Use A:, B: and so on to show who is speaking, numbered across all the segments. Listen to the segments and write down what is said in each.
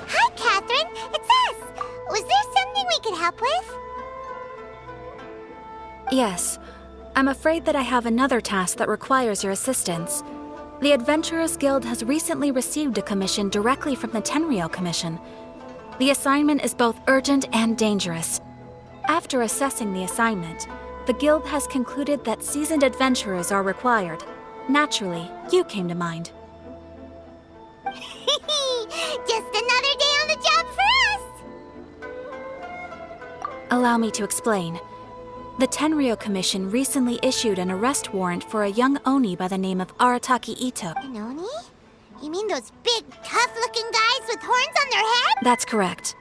A: Hi, Catherine. It's us. Was there something we could help with?
B: Yes. I'm afraid that I have another task that requires your assistance. The Adventurers Guild has recently received a commission directly from the Tenryou Commission. The assignment is both urgent and dangerous. After assessing the assignment, the Guild has concluded that seasoned adventurers are required. Naturally, you came to mind.
A: Just another day on the job for us!
B: Allow me to explain. The Tenryou Commission recently issued an arrest warrant for a young Oni by the name of Arataki Itto.
A: An Oni? You mean those big, tough-looking guys with horns on their head?
B: That's correct.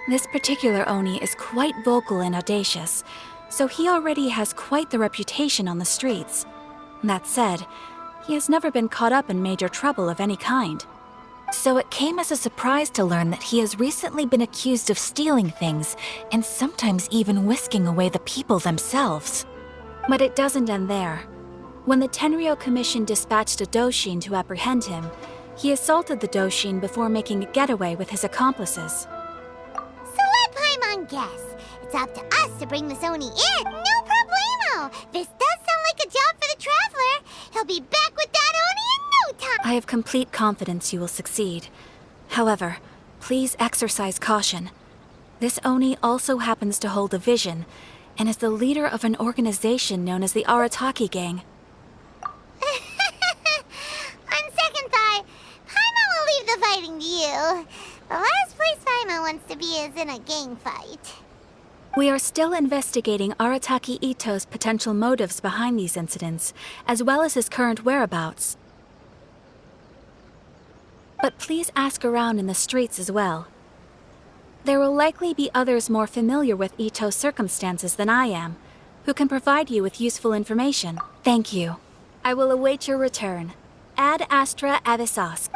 B: This particular Oni is quite vocal and audacious, so he already has quite the reputation on the streets. That said, he has never been caught up in major trouble of any kind. So it came as a surprise to learn that he has recently been accused of stealing things, and sometimes even whisking away the people themselves. But it doesn't end there. When the Tenryou Commission dispatched a Doshin to apprehend him, he assaulted the Doshin before making a getaway with his accomplices.
A: So let Paimon guess. It's up to us to bring this Oni in. No problemo! This does sound like a job for the Traveler. He'll be back with that Oni in no time.
B: I have complete confidence you will succeed. However, please exercise caution. This Oni also happens to hold a vision, and is the leader of an organization known as the Arataki Gang.
A: On second thought, Paimon will leave the fighting to you. The last place Paimon wants to be is in a gang fight.
B: We are still investigating Arataki Itto's potential motives behind these incidents, as well as his current whereabouts. But please ask around in the streets as well. There will likely be others more familiar with Itto's circumstances than I am, who can provide you with useful information. Thank you. I will await your return. Ad Astra Avisos.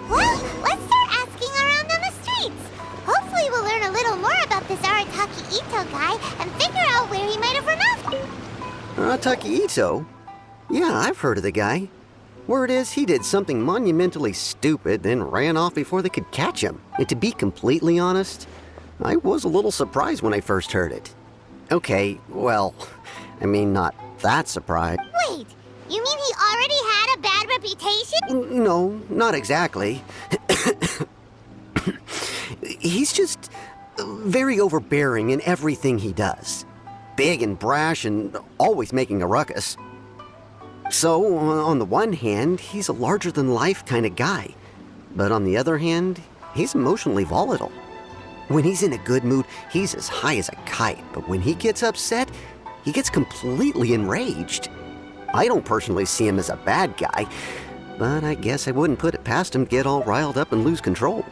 A: Well, let's start asking around on the streets. Hopefully we'll learn a little more about this Arataki Itto guy and figure out where he might have run off.
C: Arataki Itto? Yeah, I've heard of the guy. Word is, he did something monumentally stupid, then ran off before they could catch him. And to be completely honest, I was a little surprised when I first heard it. Okay, well, I mean, not that surprised.
A: Wait, you mean he already had a bad reputation?
C: No, not exactly. He's just very overbearing in everything he does. Big and brash and always making a ruckus. So, on the one hand, he's a larger-than-life kind of guy. But on the other hand, he's emotionally volatile. When he's in a good mood, he's as high as a kite. But when he gets upset, he gets completely enraged. I don't personally see him as a bad guy, but I guess I wouldn't put it past him to get all riled up and lose control.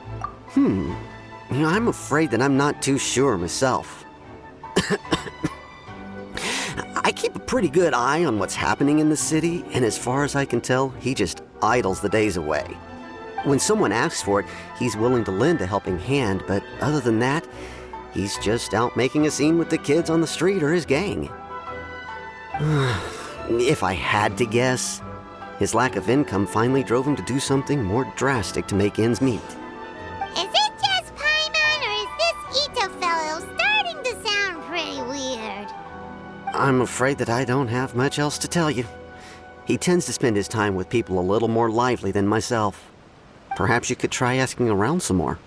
C: I'm afraid that I'm not too sure myself. I keep a pretty good eye on what's happening in the city, and as far as I can tell, he just idles the days away. When someone asks for it, he's willing to lend a helping hand, but other than that, he's just out making a scene with the kids on the street or his gang. If I had to guess, his lack of income finally drove him to do something more drastic to make ends meet.
A: Is it just Paimon, or is this Itto fellow starting to sound pretty weird?
C: I'm afraid that I don't have much else to tell you. He tends to spend his time with people a little more lively than myself. Perhaps you could try asking around some more.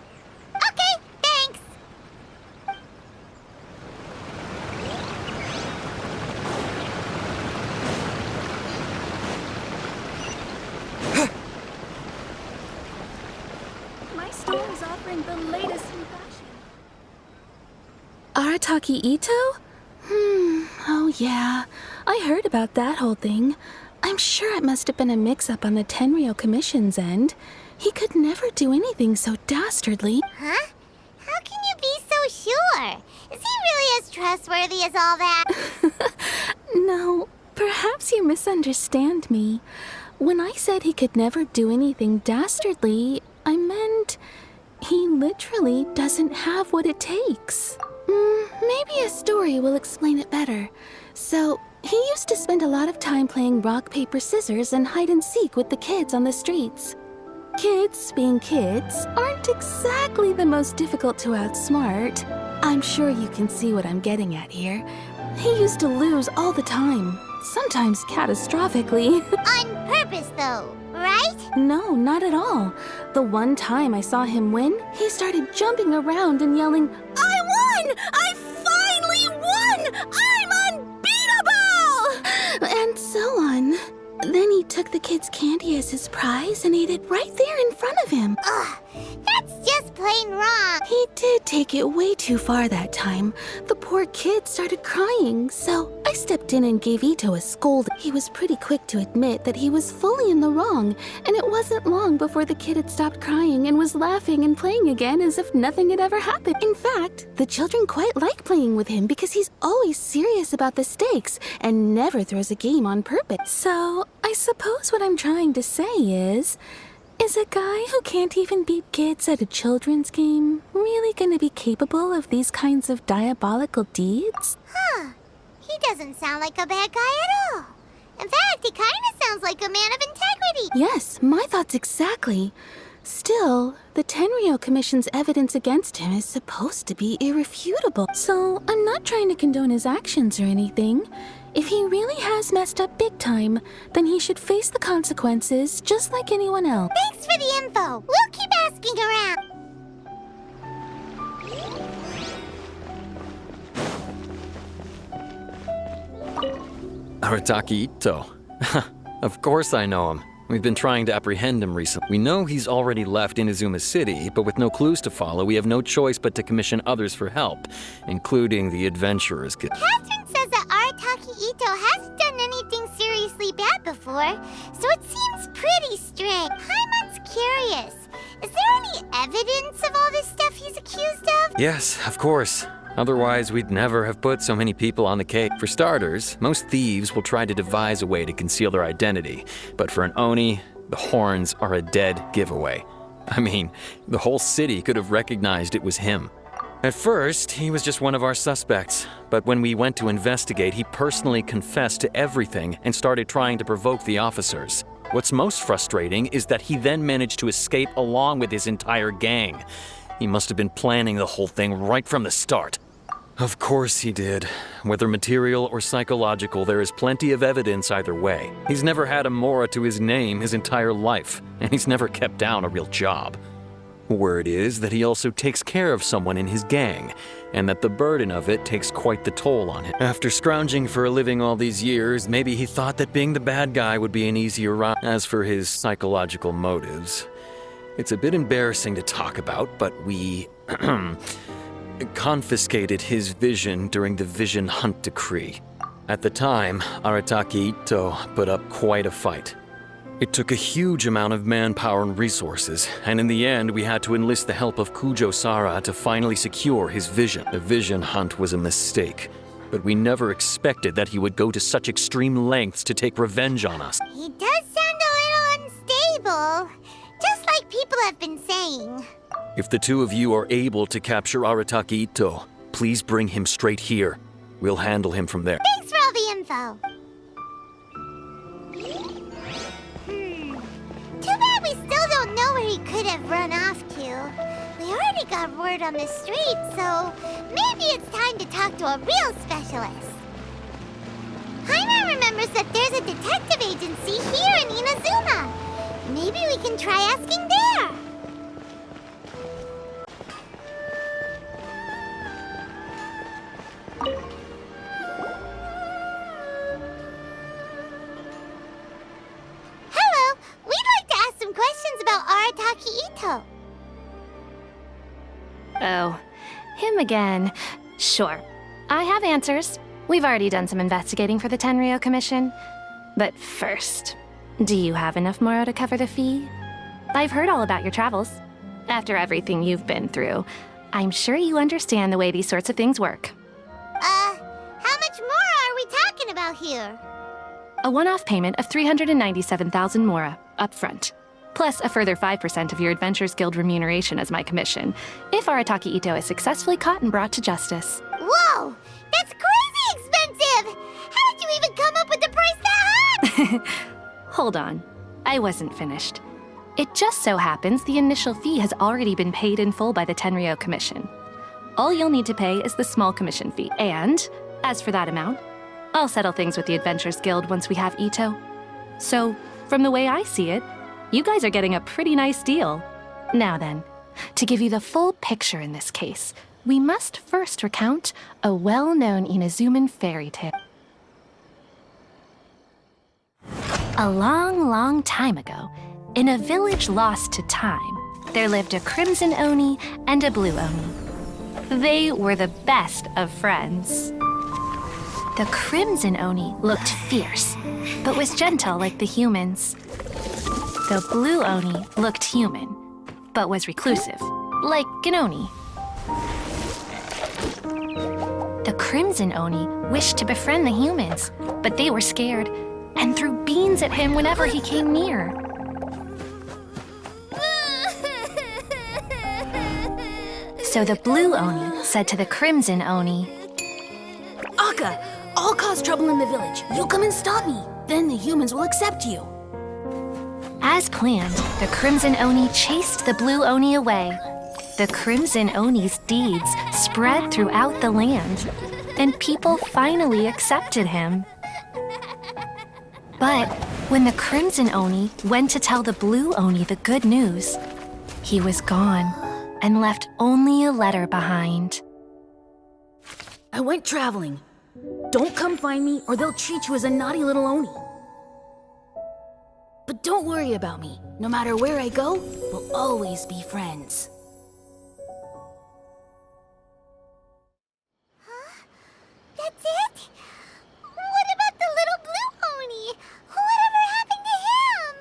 A: Okay, thanks.
B: My store is offering the latest in fashion. Arataki Itto? Oh yeah. I heard about that whole thing. I'm sure it must have been a mix-up on the Tenryou Commission's end. He could never do anything so dastardly.
A: Huh? How can you be so sure? Is he really as trustworthy as all that?
B: No, perhaps you misunderstand me. When I said he could never do anything dastardly, I meant he
D: literally doesn't have what it takes. Maybe a story will explain it better. So, he used to spend a lot of time playing rock, paper, scissors and hide and seek with the kids on the streets. Kids, being kids, aren't exactly the most difficult to outsmart. I'm sure you can see what I'm getting at here. He used to lose all the time, sometimes catastrophically.
A: On purpose, though, right?
D: No, not at all. The one time I saw him win, he started jumping around and yelling, "I won! I finally won! I'm unbeatable!" And so on. Then he took the kid's candy as his prize and ate it right there in front of him.
A: Ugh, that's just plain wrong.
D: He did take it way too far that time. The poor kid started crying, so I stepped in and gave Itto a scold. He was pretty quick to admit that he was fully in the wrong, and it wasn't long before the kid had stopped crying and was laughing and playing again as if nothing had ever happened. In fact, the children quite like playing with him because he's always serious about the stakes and never throws a game on purpose. So, I suppose what I'm trying to say is a guy who can't even beat kids at a children's game really gonna be capable of these kinds of diabolical deeds?
A: Huh. He doesn't sound like a bad guy at all. In fact, he kind of sounds like a man of integrity.
D: Yes, my thoughts exactly. Still, the Tenryou Commission's evidence against him is supposed to be irrefutable. So, I'm not trying to condone his actions or anything. If he really has messed up big time, then he should face the consequences just like anyone else.
A: Thanks for the info. We'll keep asking around.
E: Arataki Itto. Of course I know him. We've been trying to apprehend him recently. We know he's already left Inazuma City, but with no clues to follow, we have no choice but to commission others for help, including the Adventurers Guild.
A: Catherine says that Arataki Itto hasn't done anything seriously bad before, so it seems pretty strange. Paimon's curious. Is there any evidence of all this stuff he's accused of?
E: Yes, of course. Otherwise, we'd never have put so many people on the case. For starters, most thieves will try to devise a way to conceal their identity. But for an Oni, the horns are a dead giveaway. I mean, the whole city could have recognized it was him. At first, he was just one of our suspects. But when we went to investigate, he personally confessed to everything and started trying to provoke the officers. What's most frustrating is that he then managed to escape along with his entire gang. He must have been planning the whole thing right from the start. Of course he did. Whether material or psychological, there is plenty of evidence either way. He's never had a Mora to his name his entire life, and he's never kept down a real job. Word is that he also takes care of someone in his gang, and that the burden of it takes quite the toll on him. After scrounging for a living all these years, maybe he thought that being the bad guy would be an easier route. As for his psychological motives, it's a bit embarrassing to talk about, but we confiscated his vision during the Vision Hunt Decree. At the time, Arataki Itto put up quite a fight. It took a huge amount of manpower and resources, and in the end we had to enlist the help of Kujo-Sara to finally secure his vision. The Vision Hunt was a mistake, but we never expected that he would go to such extreme lengths to take revenge on us.
A: He does sound a little unstable, just like people have been saying.
E: If the two of you are able to capture Arataki Itto, please bring him straight here. We'll handle him from there.
A: Thanks for all the info. Too bad we still don't know where he could have run off to. We already got word on the street, so maybe it's time to talk to a real specialist. Paimon remembers that there's a detective agency here in Inazuma. Maybe we can try asking there. Hello, we'd like to ask some questions about Arataki Itto.
F: Oh, him again. Sure. I have answers. We've already done some investigating for the Tenryou Commission. But first, do you have enough Moro to cover the fee? I've heard all about your travels. After everything you've been through, I'm sure you understand the way these sorts of things work.
A: How much more are we talking about here?
F: A one-off payment of 397,000 Mora, up front. plus a further 5% of your Adventures Guild remuneration as my commission, if Arataki Itto is successfully caught and brought to justice.
A: Whoa! That's crazy expensive! How did you even come up with the price that high?
F: Hold on. I wasn't finished. It just so happens the initial fee has already been paid in full by the Tenryou Commission. All you'll need to pay is the small commission fee, and, as for that amount, I'll settle things with the Adventures Guild once we have Itto. So, from the way I see it, you guys are getting a pretty nice deal. Now then, to give you the full picture in this case, we must first recount a well-known Inazuman fairy tale. A long, long time ago, in a village lost to time, there lived a crimson Oni and a blue Oni. They were the best of friends. The crimson Oni looked fierce, but was gentle like the humans. The blue Oni looked human, but was reclusive, like an Oni. The crimson Oni wished to befriend the humans, but they were scared and threw beans at him whenever he came near. So the blue Oni said to the crimson Oni,
D: Akka, I'll cause trouble in the village. You come and stop me. Then the humans will accept you.
F: As planned, the crimson Oni chased the blue Oni away. The crimson Oni's deeds spread throughout the land, and people finally accepted him. But when the crimson Oni went to tell the blue Oni the good news, he was gone and left only a letter behind.
D: I went traveling. Don't come find me or they'll treat you as a naughty little Oni. But don't worry about me. No matter where I go, we'll always be friends.
A: That's it? What about the little blue Oni? Whatever happened to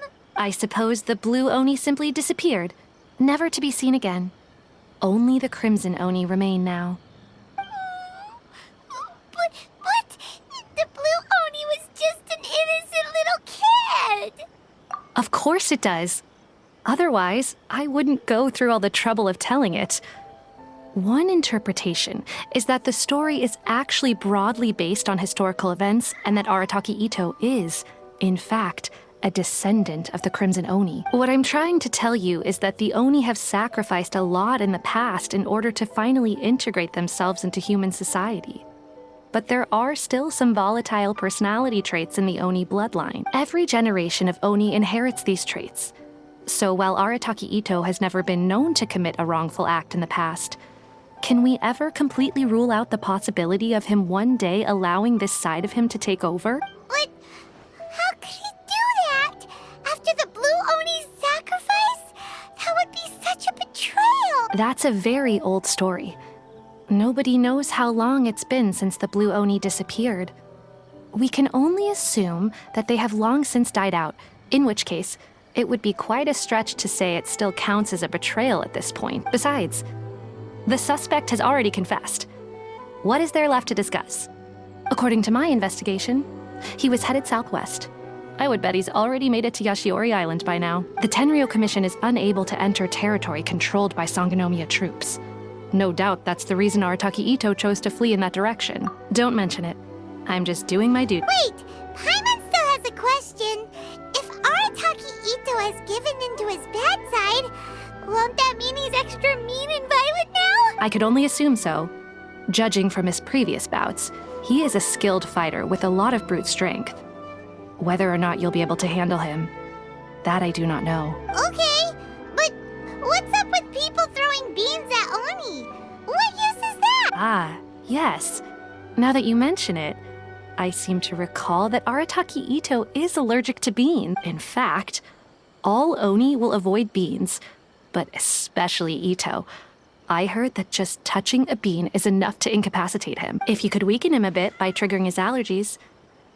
A: him?
F: I suppose the blue Oni simply disappeared, never to be seen again. Only the crimson Oni remain now.
A: But the blue Oni was just an innocent little kid.
F: Of course it does. Otherwise, I wouldn't go through all the trouble of telling it. One interpretation is that the story is actually broadly based on historical events and that Arataki Itto is, in fact, a descendant of the Crimson Oni. What I'm trying to tell you is that the Oni have sacrificed a lot in the past in order to finally integrate themselves into human society. But there are still some volatile personality traits in the Oni bloodline. Every generation of Oni inherits these traits. So while Arataki Itto has never been known to commit a wrongful act in the past, can we ever completely rule out the possibility of him one day allowing this side of him to take over?
A: But how could he do that? After the blue Oni's sacrifice? That would be such a betrayal.
F: That's a very old story. Nobody knows how long it's been since the blue Oni disappeared. We can only assume that they have long since died out, in which case, it would be quite a stretch to say it still counts as a betrayal at this point. Besides, the suspect has already confessed. What is there left to discuss? According to my investigation, he was headed southwest. I would bet he's already made it to Yashiori Island by now. The Tenryou Commission is unable to enter territory controlled by Sangonomiya troops. No doubt that's the reason Arataki Itto chose to flee in that direction. Don't mention it. I'm just doing my duty.
A: Wait, Paimon still has a question. If Arataki Itto has given into his bad side, won't that mean he's extra mean and violent now?
F: I could only assume so. Judging from his previous bouts, he is a skilled fighter with a lot of brute strength. Whether or not you'll be able to handle him, that I do not know.
A: Okay, but what's up with people throwing beans at Oni? What use is that?
F: Ah, yes. Now that you mention it, I seem to recall that Arataki Itto is allergic to beans. In fact, all Oni will avoid beans, but especially Itto. I heard that just touching a bean is enough to incapacitate him. If you could weaken him a bit by triggering his allergies,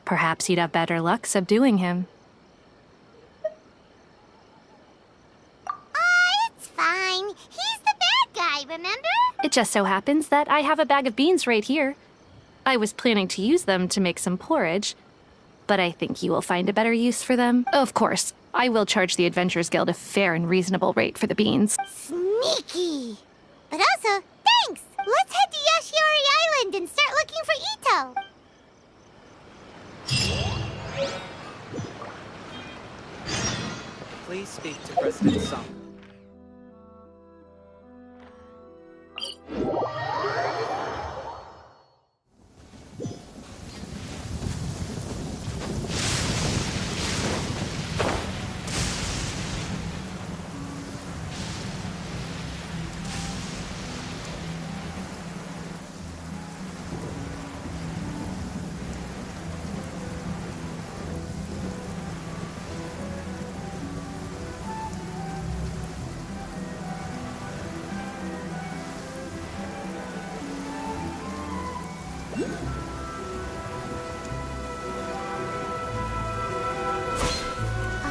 F: perhaps you'd have better luck subduing him.
A: It's fine. He's the bad guy, remember?
F: It just so happens that I have a bag of beans right here. I was planning to use them to make some porridge, but I think you will find a better use for them. Of course, I will charge the Adventurers Guild a fair and reasonable rate for the beans.
A: Sneaky! But also, thanks! Let's head to Yashiori Island and start looking for Itto!
G: Please speak to President Sung.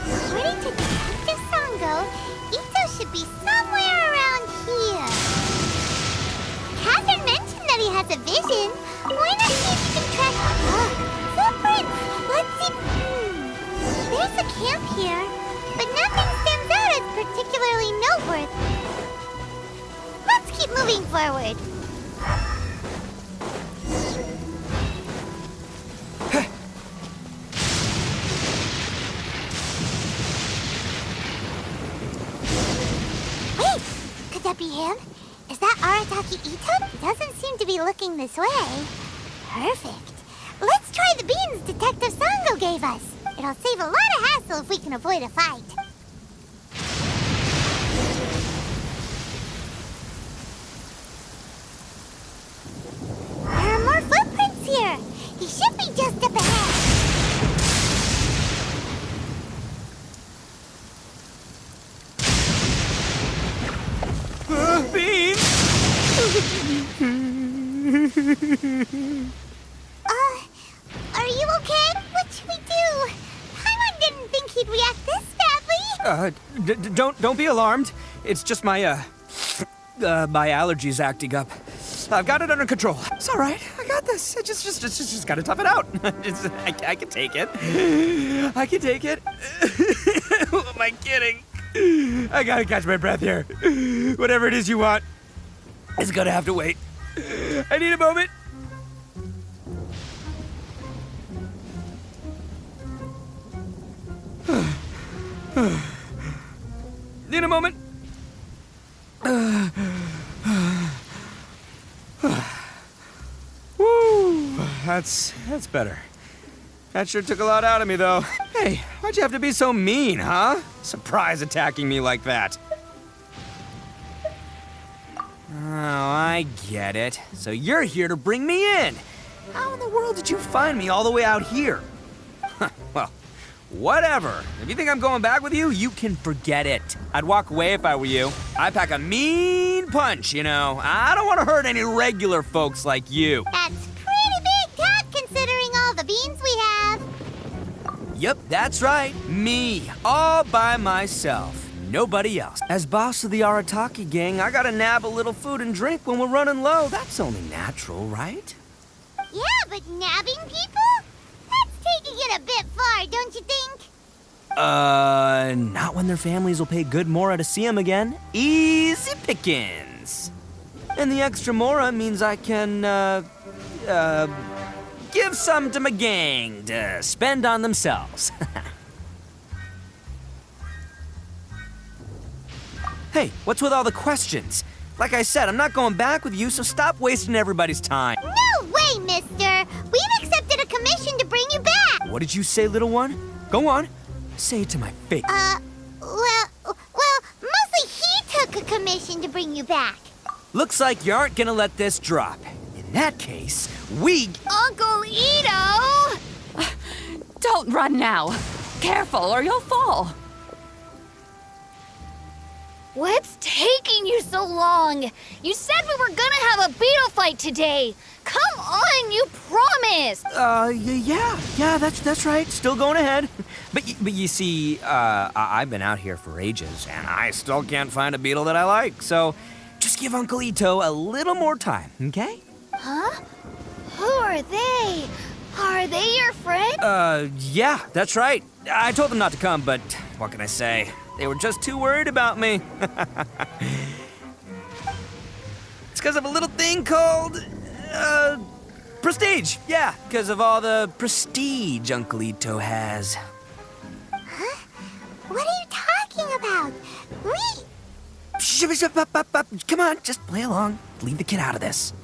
A: According to Detective Sango, Itto should be somewhere around here. Catherine mentioned that he has a vision. Why not see if you can track... footprints! Let's see... There's a camp here, but nothing stands out as particularly noteworthy. Let's keep moving forward. Wait! Could that be him? Is that Arataki Itto? He doesn't seem to be looking this way. Perfect. Let's try the beans Detective Sango gave us. It'll save a lot of hassle if we can avoid a fight. There are more footprints here. He should be just up ahead.
G: Beans!
A: Are you okay? What should we do? Paimon didn't think he'd react this badly.
G: Don't be alarmed. It's just my allergies acting up. I've got it under control. It's all right. I got this. I just gotta tough it out. I can take it. I can take it. Who am I kidding? I gotta catch my breath here. Whatever it is you want, it's gonna have to wait. I need a moment. Need a moment. Woo, that's better. That sure took a lot out of me, though. Hey, why'd you have to be so mean, huh? Surprise attacking me like that. Oh, I get it. So you're here to bring me in. How in the world did you find me all the way out here? Well, whatever. If you think I'm going back with you, you can forget it. I'd walk away if I were you. I pack a mean punch, you know. I don't want to hurt any regular folks like you.
A: That's pretty big talk considering all the beans we have.
G: Yep, that's right. Me, all by myself. Nobody else. As boss of the Arataki gang, I gotta nab a little food and drink when we're running low. That's only natural, right?
A: Yeah, but nabbing people? That's taking it a bit far, don't you think?
G: Not when their families will pay good mora to see them again. Easy pickings. And the extra mora means I can, give some to my gang to spend on themselves. Hey, what's with all the questions? Like I said, I'm not going back with you, so stop wasting everybody's time.
A: No way, mister! We've accepted a commission to bring you back!
G: What did you say, little one? Go on. Say it to my face.
A: Well, mostly he took a commission to bring you back.
G: Looks like you aren't gonna let this drop. In that case, we...
A: Uncle Itto!
H: Don't run now. Careful or you'll fall.
I: What's taking you so long? You said we were gonna have a beetle fight today. Come on, you promised.
G: Yeah, that's right. Still going ahead. But you see, I've been out here for ages, and I still can't find a beetle that I like. So just give Uncle Itto a little more time, okay?
I: Huh? Who are they? Are they your friend?
G: Yeah, that's right. I told them not to come, but what can I say? They were just too worried about me. It's because of a little thing called, prestige. Yeah, because of all the prestige Uncle Itto has.
A: Huh? What are you talking about?
G: Come on, just play along. Leave the kid out of this.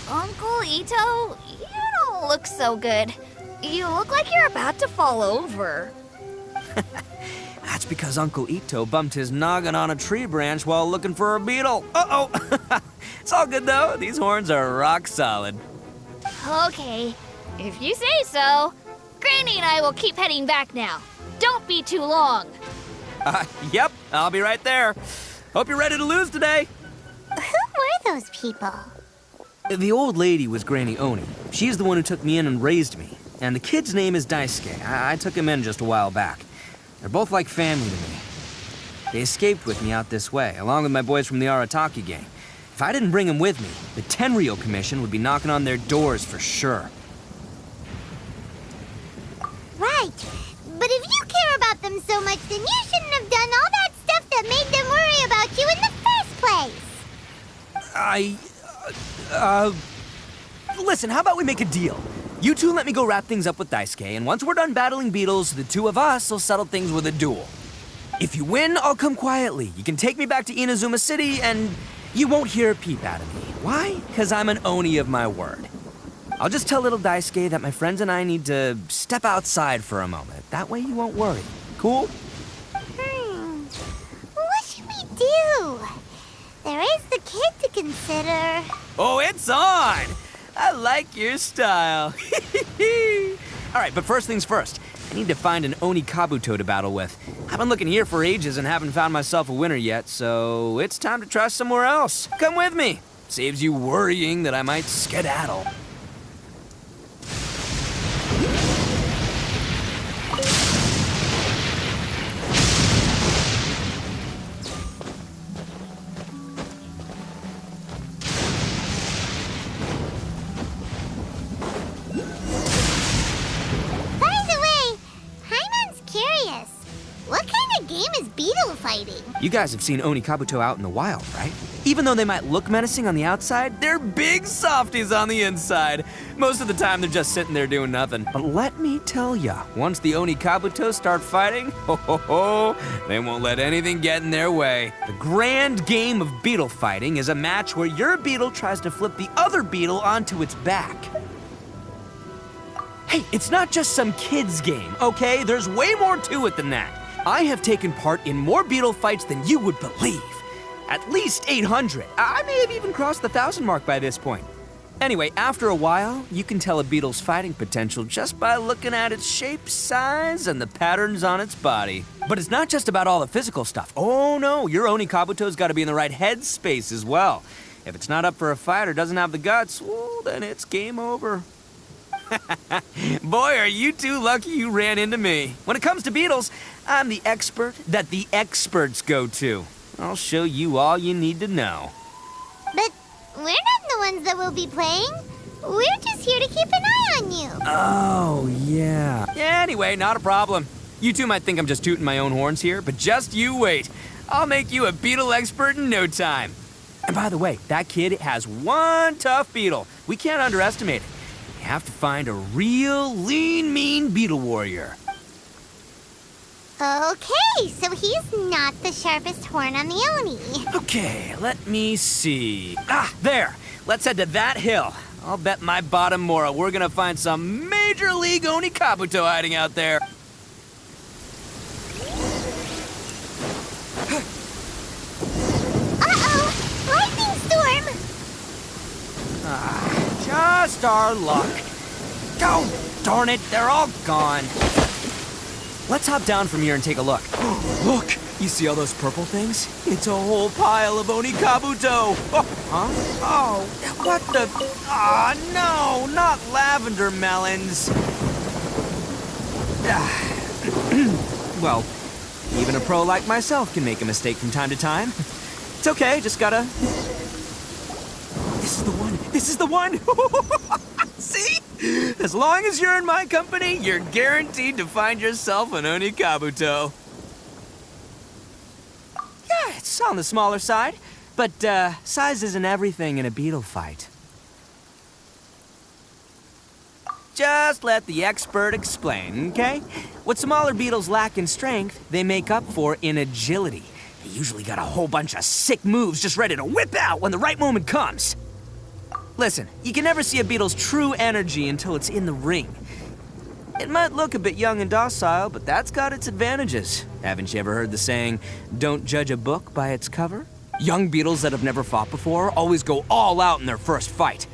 I: Uncle Itto, you don't look so good. You look like you're about to fall over.
G: That's because Uncle Itto bumped his noggin on a tree branch while looking for a beetle. Uh-oh! It's all good, though. These horns are rock solid.
I: Okay, if you say so. Granny and I will keep heading back now. Don't be too long.
G: Yep, I'll be right there. Hope you're ready to lose today.
A: Who were those people?
G: The old lady was Granny Oni. She's the one who took me in and raised me. And the kid's name is Daisuke. I took him in just a while back. They're both like family to me. They escaped with me out this way, along with my boys from the Arataki gang. If I didn't bring them with me, the Tenryou Commission would be knocking on their doors for sure.
A: Right. But if you care about them so much, then you shouldn't have done all that stuff that made them worry about you in the first place.
G: Listen, how about we make a deal? You two let me go wrap things up with Daisuke, and once we're done battling beetles, the two of us will settle things with a duel. If you win, I'll come quietly. You can take me back to Inazuma City, and you won't hear a peep out of me. Why? Because I'm an Oni of my word. I'll just tell little Daisuke that my friends and I need to step outside for a moment. That way you won't worry. Cool?
A: What should we do? There is the kid to consider.
G: Oh, it's on! I like your style. All right, but first things first. I need to find an Oni Kabuto to battle with. I've been looking here for ages and haven't found myself a winner yet, so it's time to try somewhere else. Come with me. Saves you worrying that I might skedaddle. You guys have seen Oni Kabuto out in the wild, right? Even though they might look menacing on the outside, they're big softies on the inside. Most of the time, they're just sitting there doing nothing. But let me tell ya, once the Oni Kabuto start fighting, they won't let anything get in their way. The grand game of beetle fighting is a match where your beetle tries to flip the other beetle onto its back. Hey, it's not just some kid's game, okay? There's way more to it than that. I have taken part in more beetle fights than you would believe. At least 800. I may have even crossed the 1,000 mark by this point. Anyway, after a while, you can tell a beetle's fighting potential just by looking at its shape, size, and the patterns on its body. But it's not just about all the physical stuff. Oh no, your Oni Kabuto's got to be in the right headspace as well. If it's not up for a fight or doesn't have the guts, well, then it's game over. Boy, are you two lucky you ran into me. When it comes to beetles, I'm the expert that the experts go to. I'll show you all you need to know.
A: But we're not the ones that will be playing. We're just here to keep an eye on you.
G: Oh, yeah. Anyway, not a problem. You two might think I'm just tooting my own horns here, but just you wait. I'll make you a beetle expert in no time. And by the way, that kid has one tough beetle. We can't underestimate it. You have to find a real lean, mean beetle warrior.
A: Okay, so he's not the sharpest horn on the Oni.
G: Okay, let me see. Ah, there. Let's head to that hill. I'll bet my bottom Mora we're gonna find some major league Oni Kabuto hiding out there.
A: Uh-oh! Lightning storm!
G: Just our luck. Oh, darn it, they're all gone. Let's hop down from here and take a look. Look, you see all those purple things? It's a whole pile of Oni Kabuto. Oh, huh? Oh, what the? Ah, no, not lavender melons. Well, even a pro like myself can make a mistake from time to time. It's okay, just gotta This is the one. This is the one. See? As long as you're in my company, you're guaranteed to find yourself an Oni Kabuto. Yeah, it's on the smaller side, but size isn't everything in a beetle fight. Just let the expert explain, okay? What smaller beetles lack in strength, they make up for in agility. They usually got a whole bunch of sick moves just ready to whip out when the right moment comes. Listen, you can never see a beetle's true energy until it's in the ring. It might look a bit young and docile, but that's got its advantages. Haven't you ever heard the saying, don't judge a book by its cover? Young beetles that have never fought before always go all out in their first fight.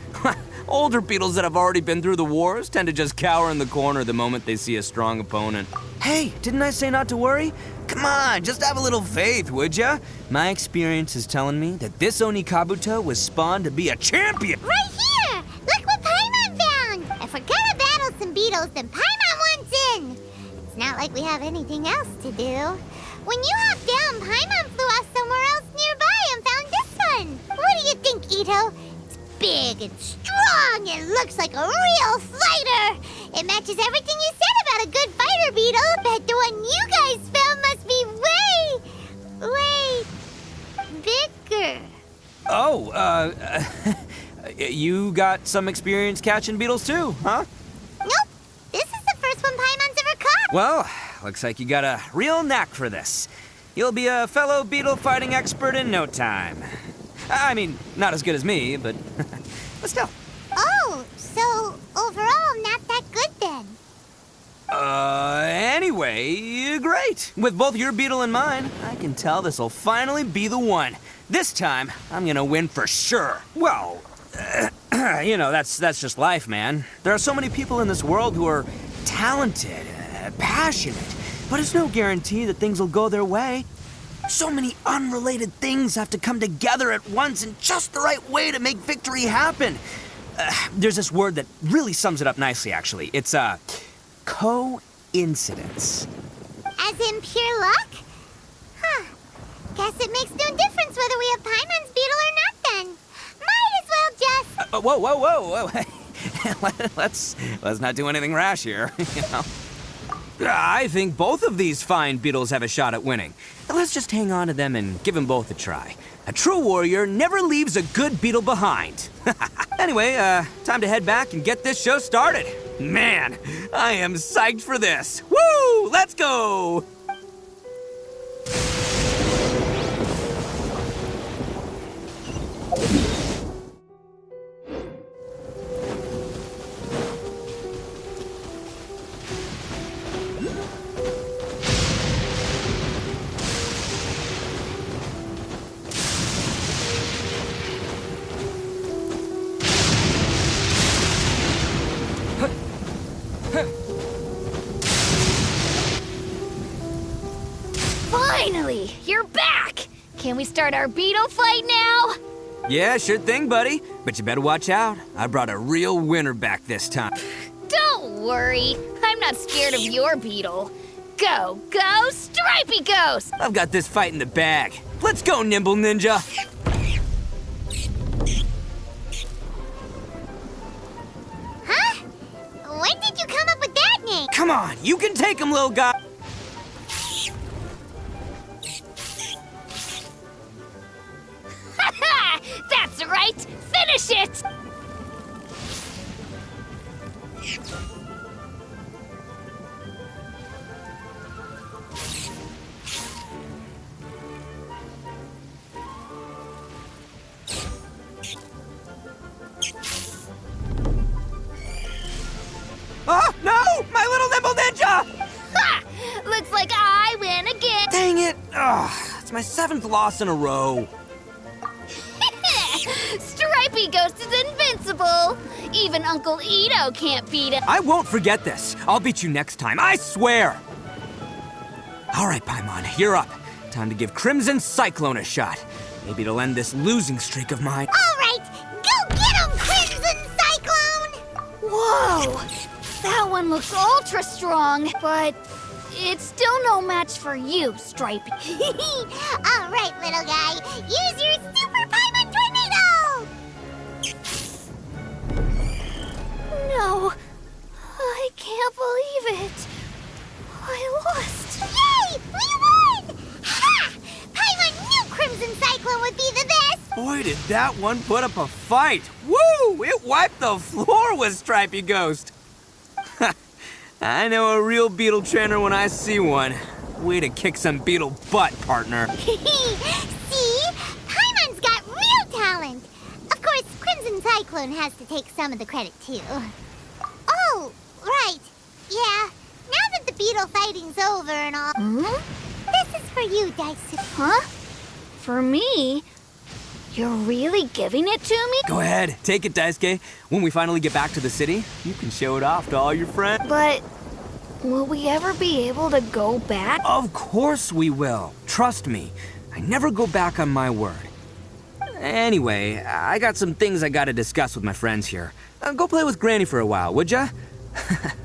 G: Older beetles that have already been through the wars tend to just cower in the corner the moment they see a strong opponent. Hey, didn't I say not to worry? Come on, just have a little faith, would ya? My experience is telling me that this Oni Kabuto was spawned to be a champion.
A: Right here! Look what Paimon found! If we're gonna battle some beetles, then Paimon wants in! It's not like we have anything else to do. When you hopped down, Paimon flew off somewhere else nearby and found this one. What do you think, Itto? It's big and strong and looks like a real fighter! It matches everything you said about a good fighter beetle, but the one you guys found must be way bigger.
G: Oh, you got some experience catching beetles too, huh?
A: Nope. This is the first one Paimon's ever caught.
G: Well, looks like you got a real knack for this. You'll be a fellow beetle fighting expert in no time. I mean, not as good as me, but still.
A: Oh, so overall not that good then.
G: Anyway, great. With both your beetle and mine, I can tell this'll finally be the one. This time, I'm gonna win for sure. Well, you know, that's just life, man. There are so many people in this world who are talented, passionate, but it's no guarantee that things will go their way. So many unrelated things have to come together at once in just the right way to make victory happen. There's this word that really sums it up nicely, actually. It's, coincidence.
A: As in pure luck? Huh. Guess it makes no difference whether we have Paimon's beetle or not then. Might as well just...
G: Whoa. Let's not do anything rash here, you know. I think both of these fine beetles have a shot at winning. Let's just hang on to them and give them both a try. A true warrior never leaves a good beetle behind. Anyway, time to head back and get this show started. Man, I am psyched for this. Woo! Let's go!
I: Finally, you're back! Can we start our beetle fight now?
G: Yeah, sure thing, buddy. But you better watch out. I brought a real winner back this time.
I: Don't worry, I'm not scared of your beetle. Go, Stripey Ghost!
G: I've got this fight in the bag. Let's go, Nimble Ninja.
A: Huh? When did you come up with that name?
G: Come on, you can take him, little guy.
I: That's right! Finish it!
G: Oh, no! My little Nimble Ninja!
I: Ha! Looks like I win again!
G: Dang it! Ugh, it's my 7th loss in a row.
I: Stripey Ghost is invincible! Even Uncle Itto can't beat him.
G: I won't forget this. I'll beat you next time, I swear! All right, Paimon, you're up. Time to give Crimson Cyclone a shot. Maybe it'll end this losing streak of mine.
A: All right, go get him, Crimson Cyclone!
I: Whoa! That one looks ultra strong, but it's still no match for you, Stripey.
A: All right, little guy, use your Super Paimon Tornado! Crimson Cyclone would be the best!
G: Boy, did that one put up a fight! Woo! It wiped the floor with Stripey Ghost! I know a real beetle trainer when I see one. Way to kick some beetle butt, partner.
A: See? Paimon's got real talent! Of course, Crimson Cyclone has to take some of the credit, too. Oh, right. Yeah, now that the beetle fighting's over and all... This is for you, Daisuke.
I: Huh? For me? You're really giving it to me?
G: Go ahead, take it, Daisuke. When we finally get back to the city, you can show it off to all your friends.
I: But will we ever be able to go back?
G: Of course we will. Trust me. I never go back on my word. Anyway, I got some things I gotta discuss with my friends here. Go play with Granny for a while, would ya?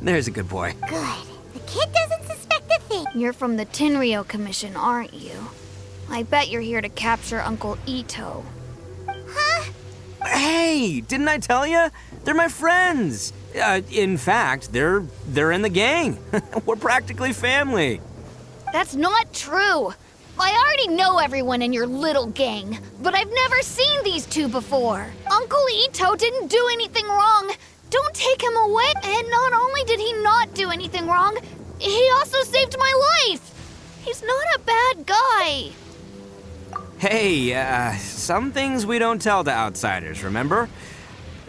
G: There's a good boy.
A: Good. The kid doesn't suspect a thing.
I: You're from the Tenryou Commission, aren't you? I bet you're here to capture Uncle Itto.
A: Huh?
G: Hey, didn't I tell you? They're my friends. In fact, they're in the gang. We're practically family.
I: That's not true. I already know everyone in your little gang, but I've never seen these two before. Uncle Itto didn't do anything wrong. Don't take him away. And not only did he not do anything wrong, he also saved my life. He's not a bad guy.
G: Hey, some things we don't tell to outsiders, remember?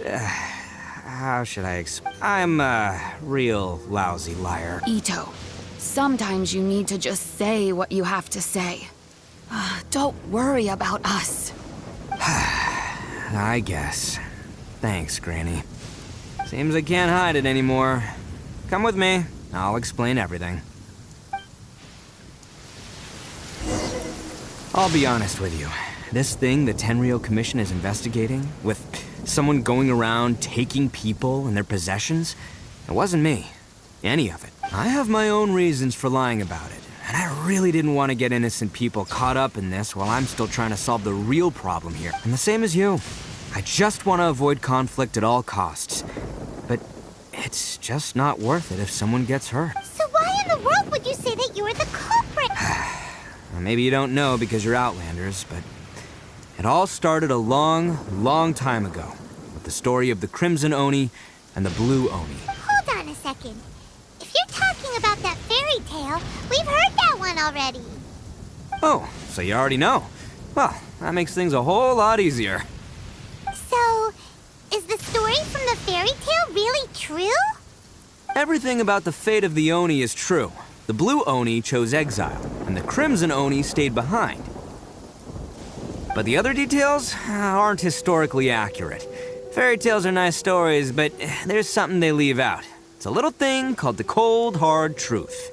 G: How should I explain? I'm a real lousy liar.
H: Itto, sometimes you need to just say what you have to say. Don't worry about us.
G: I guess. Thanks, Granny. Seems I can't hide it anymore. Come with me. I'll explain everything. I'll be honest with you. This thing the Tenryou Commission is investigating, with someone going around taking people and their possessions, it wasn't me. Any of it. I have my own reasons for lying about it, and I really didn't want to get innocent people caught up in this while I'm still trying to solve the real problem here. And the same as you. I just want to avoid conflict at all costs. But it's just not worth it if someone gets hurt.
A: So why in the world would you say that you were the culprit?
G: Well, maybe you don't know because you're Outlanders, but it all started a long, long time ago with the story of the Crimson Oni and the Blue Oni.
A: Hold on a second. If you're talking about that fairy tale, we've heard that one already.
G: Oh, so you already know. Well, that makes things a whole lot easier.
A: So, is the story from the fairy tale really true?
G: Everything about the fate of the Oni is true. The Blue Oni chose exile, and the Crimson Oni stayed behind. But the other details aren't historically accurate. Fairy tales are nice stories, but there's something they leave out. It's a little thing called the cold, hard truth.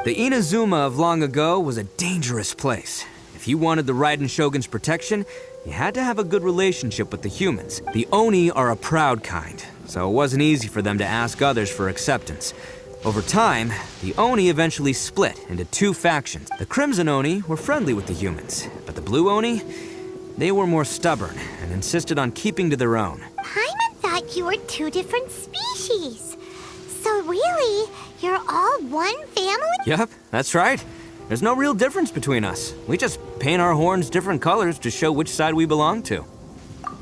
G: The Inazuma of long ago was a dangerous place. If you wanted the Raiden Shogun's protection, you had to have a good relationship with the humans. The Oni are a proud kind, so it wasn't easy for them to ask others for acceptance. Over time, the Oni eventually split into two factions. The Crimson Oni were friendly with the humans, but the Blue Oni, they were more stubborn and insisted on keeping to their own.
A: Paimon thought you were two different species. So really, you're all one family?
G: Yep, that's right. There's no real difference between us. We just paint our horns different colors to show which side we belong to.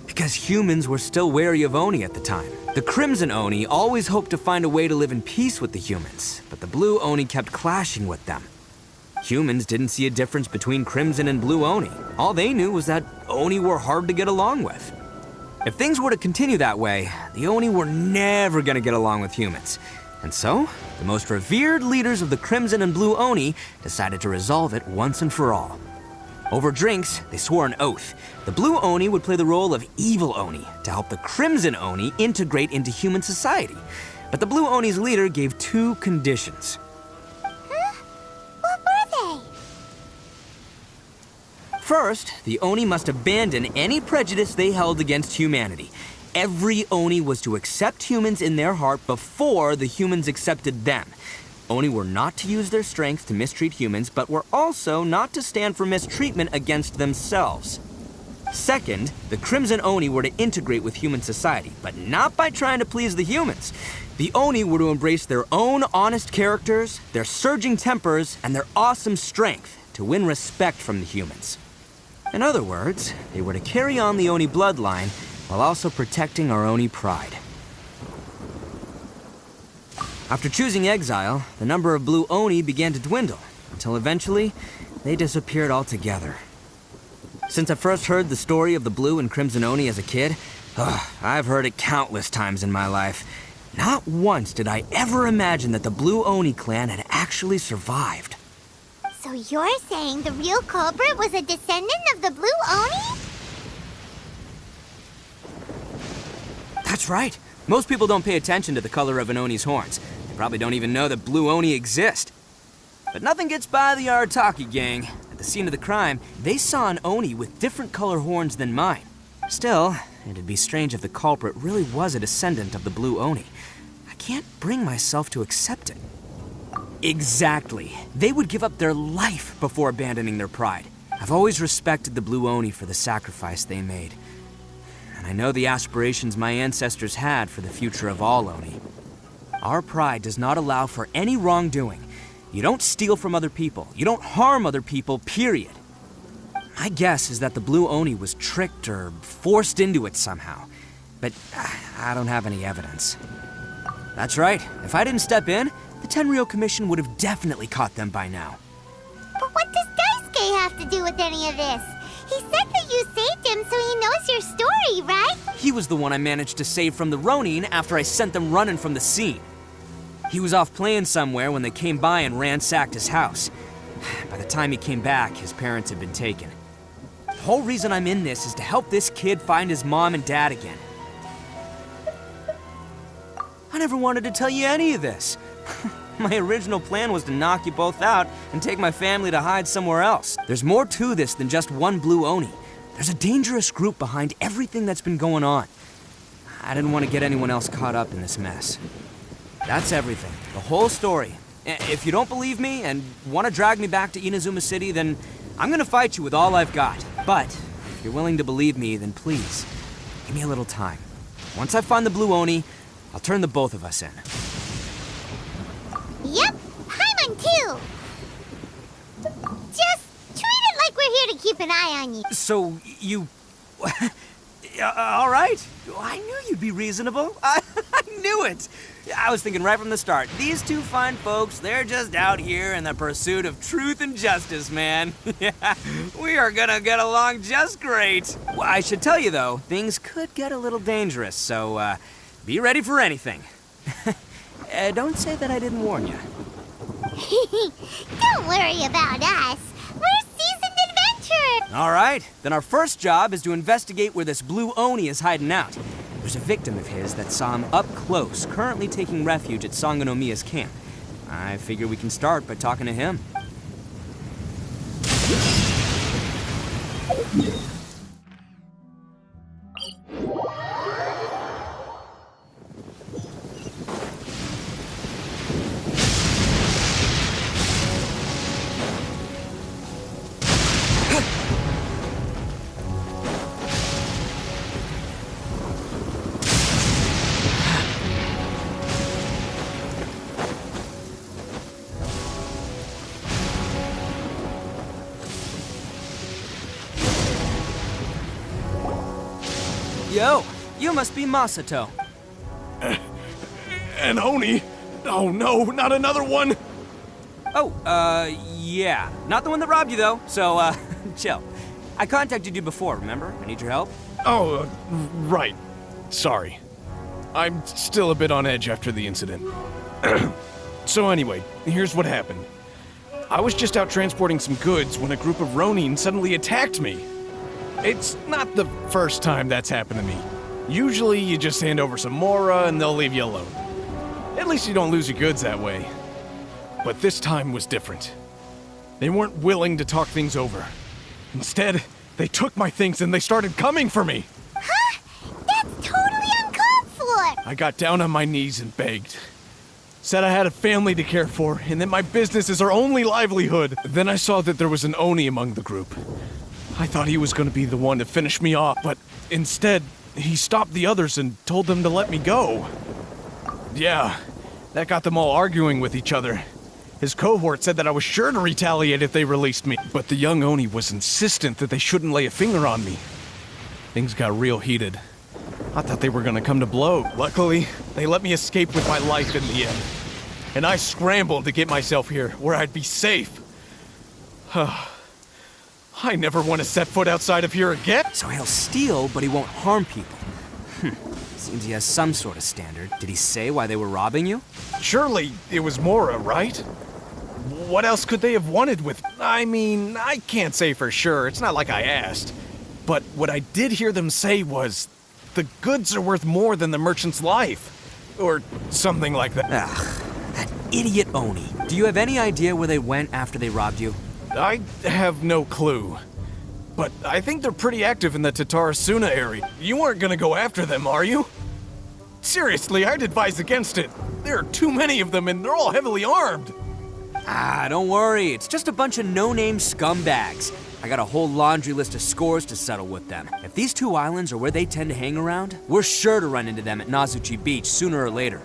G: Because humans were still wary of Oni at the time. The Crimson Oni always hoped to find a way to live in peace with the humans, but the Blue Oni kept clashing with them. Humans didn't see a difference between Crimson and Blue Oni. All they knew was that Oni were hard to get along with. If things were to continue that way, the Oni were never gonna get along with humans. And so, the most revered leaders of the Crimson and Blue Oni decided to resolve it once and for all. Over drinks, they swore an oath. The Blue Oni would play the role of evil Oni to help the Crimson Oni integrate into human society. But the Blue Oni's leader gave two conditions.
A: Huh? What were they?
G: First, the Oni must abandon any prejudice they held against humanity. Every Oni was to accept humans in their heart before the humans accepted them. Oni were not to use their strength to mistreat humans, but were also not to stand for mistreatment against themselves. Second, the Crimson Oni were to integrate with human society, but not by trying to please the humans. The Oni were to embrace their own honest characters, their surging tempers, and their awesome strength to win respect from the humans. In other words, they were to carry on the Oni bloodline while also protecting our Oni pride. After choosing exile, the number of blue Oni began to dwindle, until eventually, they disappeared altogether. Since I first heard the story of the blue and crimson Oni as a kid, I've heard it countless times in my life. Not once did I ever imagine that the blue Oni clan had actually survived.
A: So you're saying the real culprit was a descendant of the blue Oni?
G: That's right. Most people don't pay attention to the color of an Oni's horns. They probably don't even know that blue Oni exist. But nothing gets by the Arataki gang. At the scene of the crime, they saw an Oni with different color horns than mine. Still, it'd be strange if the culprit really was a descendant of the blue Oni. I can't bring myself to accept it. Exactly. They would give up their life before abandoning their pride. I've always respected the blue Oni for the sacrifice they made. And I know the aspirations my ancestors had for the future of all Oni. Our pride does not allow for any wrongdoing. You don't steal from other people. You don't harm other people, period. My guess is that the blue Oni was tricked or forced into it somehow. But I don't have any evidence. That's right. If I didn't step in, the Tenryou Commission would have definitely caught them by now.
A: But what does Daisuke have to do with any of this? He said that you saved him so he knows your story, right?
G: He was the one I managed to save from the Ronin after I sent them running from the scene. He was off playing somewhere when they came by and ransacked his house. By the time he came back, his parents had been taken. The whole reason I'm in this is to help this kid find his mom and dad again. I never wanted to tell you any of this. My original plan was to knock you both out and take my family to hide somewhere else. There's more to this than just one blue Oni. There's a dangerous group behind everything that's been going on. I didn't want to get anyone else caught up in this mess. That's everything. The whole story. If you don't believe me and want to drag me back to Inazuma City, then I'm gonna fight you with all I've got. But if you're willing to believe me, then please, give me a little time. Once I find the blue Oni, I'll turn the both of us in.
A: Yep, Paimon too. Just treat it like we're here to keep an eye on you.
G: So, you... all right. I knew you'd be reasonable. I knew it. I was thinking right from the start, these two fine folks, they're just out here in the pursuit of truth and justice, man. Yeah, we are gonna get along just great. Well, I should tell you, though, things could get a little dangerous, so be ready for anything. Don't say that I didn't warn you.
A: Don't worry about us. We're seasoned adventurers.
G: All right, then our first job is to investigate where this blue Oni is hiding out. There's a victim of his that saw him up close, currently taking refuge at Sangonomiya's camp. I figure we can start by talking to him. Yo, you must be Masato.
J: An Oni? Oh no, not another one!
G: Oh, yeah. Not the one that robbed you, though, so, chill. I contacted you before, remember? I need your help.
J: Oh, right. Sorry. I'm still a bit on edge after the incident. So anyway, here's what happened. I was just out transporting some goods when a group of Ronin suddenly attacked me. It's not the first time that's happened to me. Usually you just hand over some Mora and they'll leave you alone. At least you don't lose your goods that way. But this time was different. They weren't willing to talk things over. Instead, they took my things and they started coming for me.
A: Huh? That's totally uncalled for.
J: I got down on my knees and begged. Said I had a family to care for and that my business is our only livelihood. Then I saw that there was an Oni among the group. I thought he was going to be the one to finish me off, but instead, he stopped the others and told them to let me go. Yeah, that got them all arguing with each other. His cohort said that I was sure to retaliate if they released me, but the young Oni was insistent that they shouldn't lay a finger on me. Things got real heated. I thought they were gonna come to blows. Luckily, they let me escape with my life in the end. And I scrambled to get myself here, where I'd be safe. I never want to set foot outside of here again.
G: So he'll steal, but he won't harm people. Seems he has some sort of standard. Did he say why they were robbing you?
J: Surely it was Mora, right? What else could they have wanted with... I mean, I can't say for sure. It's not like I asked. But what I did hear them say was, the goods are worth more than the merchant's life. Or something like that.
G: Ugh, that idiot Oni. Do you have any idea where they went after they robbed you?
J: I have no clue. But I think they're pretty active in the Tatarasuna area. You aren't gonna go after them, are you? Seriously, I'd advise against it. There are too many of them and they're all heavily armed.
G: Don't worry. It's just a bunch of no-name scumbags. I got a whole laundry list of scores to settle with them. If these two islands are where they tend to hang around, we're sure to run into them at Nazuchi Beach sooner or later.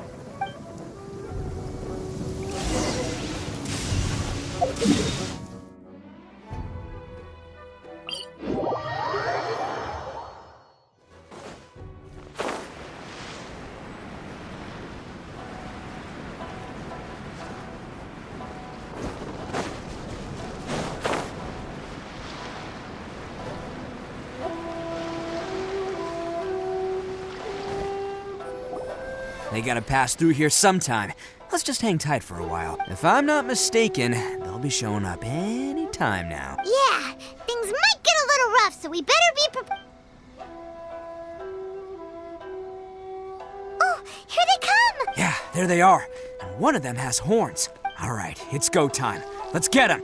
G: They gotta pass through here sometime. Let's just hang tight for a while. If I'm not mistaken, they'll be showing up any time now.
A: Yeah, things might get a little rough, so we better be prepared. Oh, here they come!
G: Yeah, there they are. And one of them has horns. All right, it's go time. Let's get them.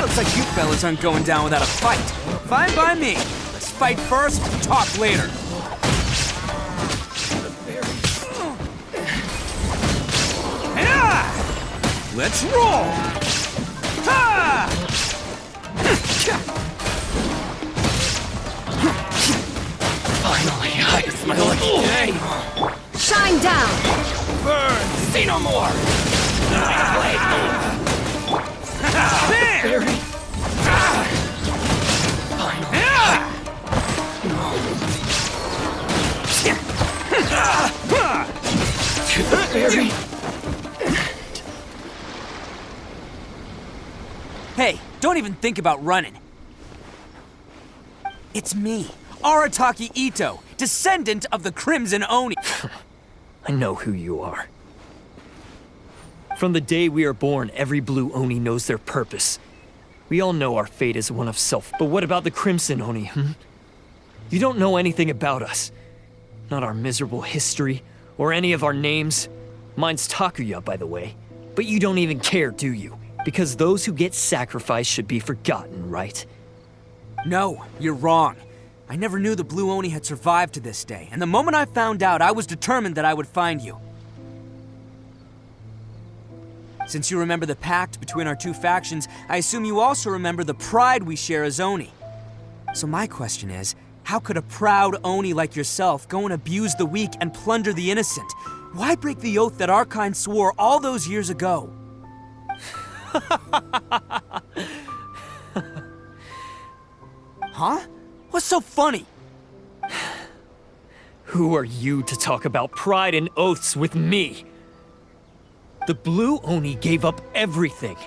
G: Looks like you fellas aren't going down without a fight. Fine by me. Let's fight first, talk later. Let's roll! Finally, it's my lucky day.
H: Shine down!
J: Burn!
G: See no more! Hey, don't even think about running. It's me, Arataki Itto, descendant of the Crimson Oni.
K: I know who you are. From the day we are born, every blue Oni knows their purpose. We all know our fate is one of self, but what about the Crimson Oni, You don't know anything about us. Not our miserable history, or any of our names. Mine's Takuya, by the way. But you don't even care, do you? Because those who get sacrificed should be forgotten, right?
G: No, you're wrong. I never knew the Blue Oni had survived to this day, and the moment I found out, I was determined that I would find you. Since you remember the pact between our two factions, I assume you also remember the pride we share as Oni. So my question is, how could a proud Oni like yourself go and abuse the weak and plunder the innocent? Why break the oath that our kind swore all those years ago? Huh? What's so funny?
K: Who are you to talk about pride and oaths with me? The Blue Oni gave up everything,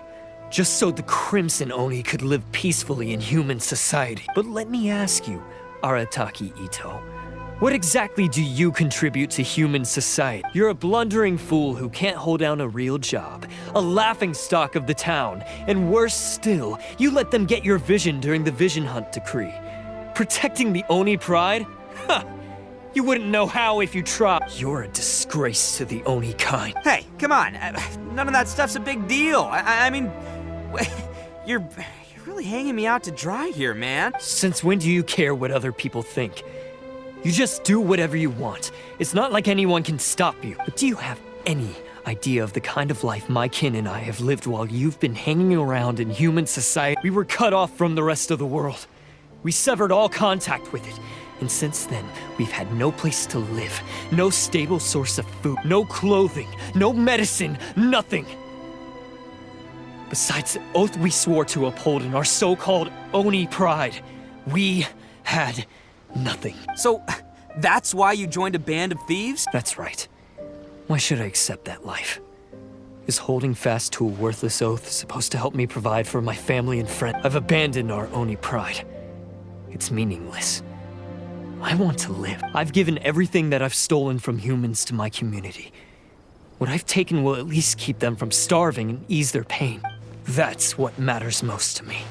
K: just so the Crimson Oni could live peacefully in human society. But let me ask you, Arataki Itto, what exactly do you contribute to human society? You're a blundering fool who can't hold down a real job, a laughingstock of the town, and worse still, you let them get your vision during the Vision Hunt decree. Protecting the Oni pride? Ha! You wouldn't know how if you tried. You're a disgrace to the Oni kind.
G: Hey, come on. None of that stuff's a big deal. I mean, you're really hanging me out to dry here, man.
K: Since when do you care what other people think? You just do whatever you want. It's not like anyone can stop you. But do you have any idea of the kind of life my kin and I have lived while you've been hanging around in human society. We were cut off from the rest of the world. We severed all contact with it. And since then, we've had no place to live, no stable source of food, no clothing, no medicine, nothing. Besides the oath we swore to uphold in our so-called Oni pride, we had nothing.
G: So, that's why you joined a band of thieves?
K: That's right. Why should I accept that life? Is holding fast to a worthless oath supposed to help me provide for my family and friends? I've abandoned our Oni pride. It's meaningless. I want to live. I've given everything that I've stolen from humans to my community. What I've taken will at least keep them from starving and ease their pain. That's what matters most to me.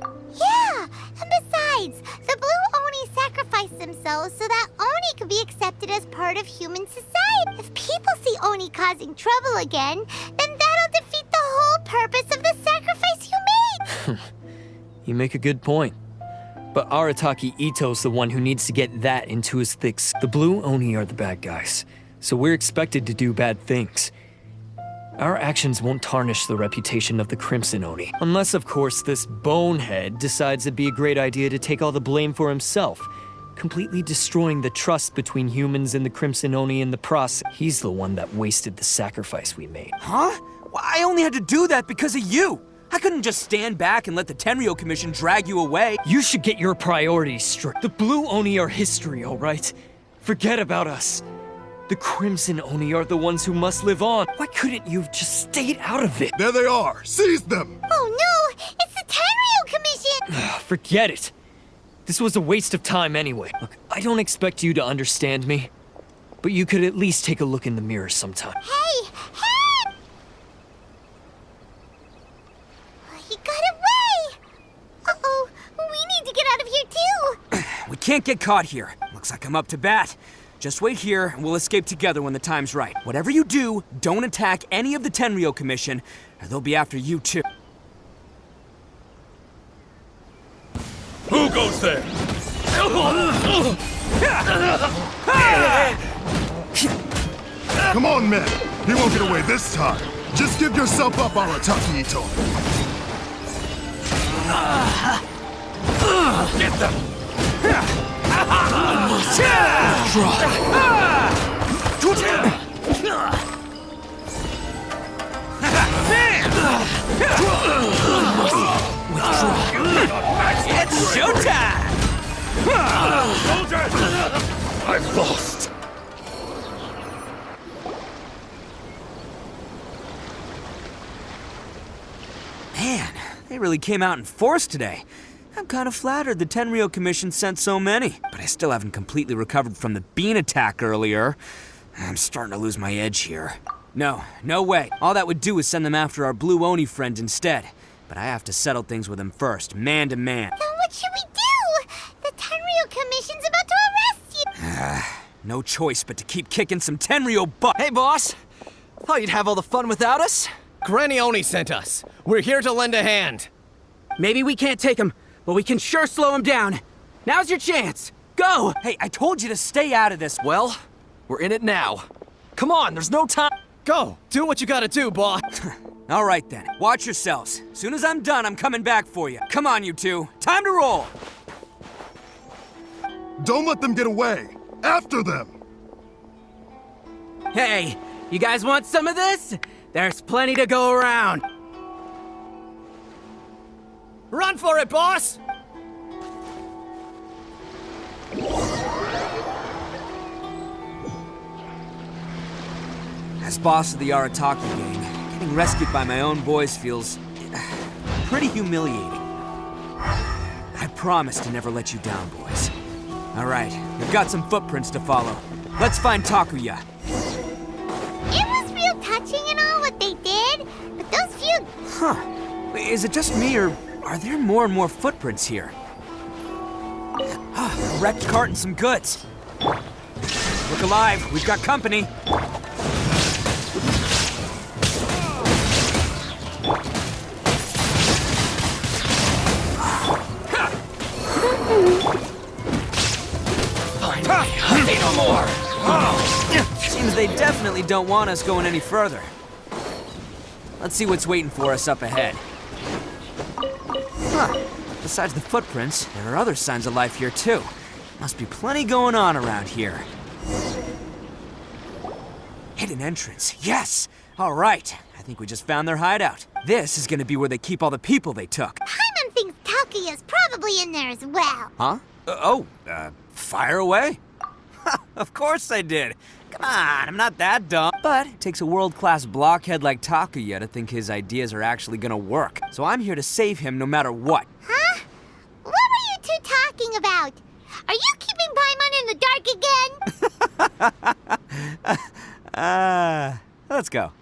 A: Yeah, and besides, the Blue Oni sacrificed themselves so that Oni could be accepted as part of human society. If people see Oni causing trouble again, then that'll defeat the whole purpose of the sacrifice you made.
K: You make a good point. But Arataki Itto's the one who needs to get that into his thick The Blue Oni are the bad guys, so we're expected to do bad things. Our actions won't tarnish the reputation of the Crimson Oni. Unless, of course, this bonehead decides it'd be a great idea to take all the blame for himself, completely destroying the trust between humans and the Crimson Oni in the process. He's the one that wasted the sacrifice we made.
G: Huh? Well, I only had to do that because of you. I couldn't just stand back and let the Tenryo Commission drag you away.
K: You should get your priorities straight. The Blue Oni are history, all right? Forget about us. The Crimson Oni are the ones who must live on. Why couldn't you have just stayed out of it?
L: There they are! Seize them!
A: Oh no! It's the Tenryo Commission!
K: Forget it. This was a waste of time anyway. Look, I don't expect you to understand me, but you could at least take a look in the mirror sometime.
A: Hey! Hey! He got away! Uh-oh, we need to get out of here too!
G: We can't get caught here. Looks like I'm up to bat. Just wait here, and we'll escape together when the time's right. Whatever you do, don't attack any of the Tenryo Commission, or they'll be after you too.
L: Who goes there? Come on, men. He won't get away this time. Just give yourself up, Arataki Itto.
J: Get them!
G: It's showtime!
L: I've lost.
G: Man, they really came out in force today. I'm kind of flattered the Tenryo Commission sent so many, but I still haven't completely recovered from the bean attack earlier. I'm starting to lose my edge here. No way. All that would do is send them after our Blue Oni friend instead. But I have to settle things with him first, man to man.
A: Then what should we do? The Tenryo Commission's about to arrest you!
G: No choice but to keep kicking some Tenryo butt.
M: Hey, boss. Thought you'd have all the fun without us?
J: Granny Oni sent us. We're here to lend a hand.
M: Maybe we can't take him, but we can sure slow him down. Now's your chance. Go!
G: Hey, I told you to stay out of this.
M: Well, we're in it now. Come on, there's no time.
J: Go! Do what you gotta do, boss.
G: All right then, watch yourselves. Soon as I'm done, I'm coming back for you. Come on, you two. Time to roll!
L: Don't let them get away. After them.
M: Hey, you guys want some of this? There's plenty to go around.
J: Run for it, boss!
G: As boss of the Arataki gang, getting rescued by my own boys feels pretty humiliating. I promise to never let you down, boys. All right, we've got some footprints to follow. Let's find Takuya.
A: It was real touching and all what they did, but those few...
G: Huh. Is it just me, or are there more and more footprints here? A wrecked cart and some goods. Look alive, we've got company.
J: Finally, say no more!
G: Seems they definitely don't want us going any further. Let's see what's waiting for us up ahead. Huh. Besides the footprints, there are other signs of life here too. Must be plenty going on around here. Hidden entrance, yes! All right, I think we just found their hideout. This is gonna be where they keep all the people they took.
A: Paimon thinks Takuya's probably in there as well.
G: Huh? Fire away? Of course I did. Come on, I'm not that dumb. But it takes a world-class blockhead like Takuya to think his ideas are actually gonna work. So I'm here to save him no matter what.
A: Huh? What were you two talking about? Are you keeping Paimon in the dark again?
G: Let's go.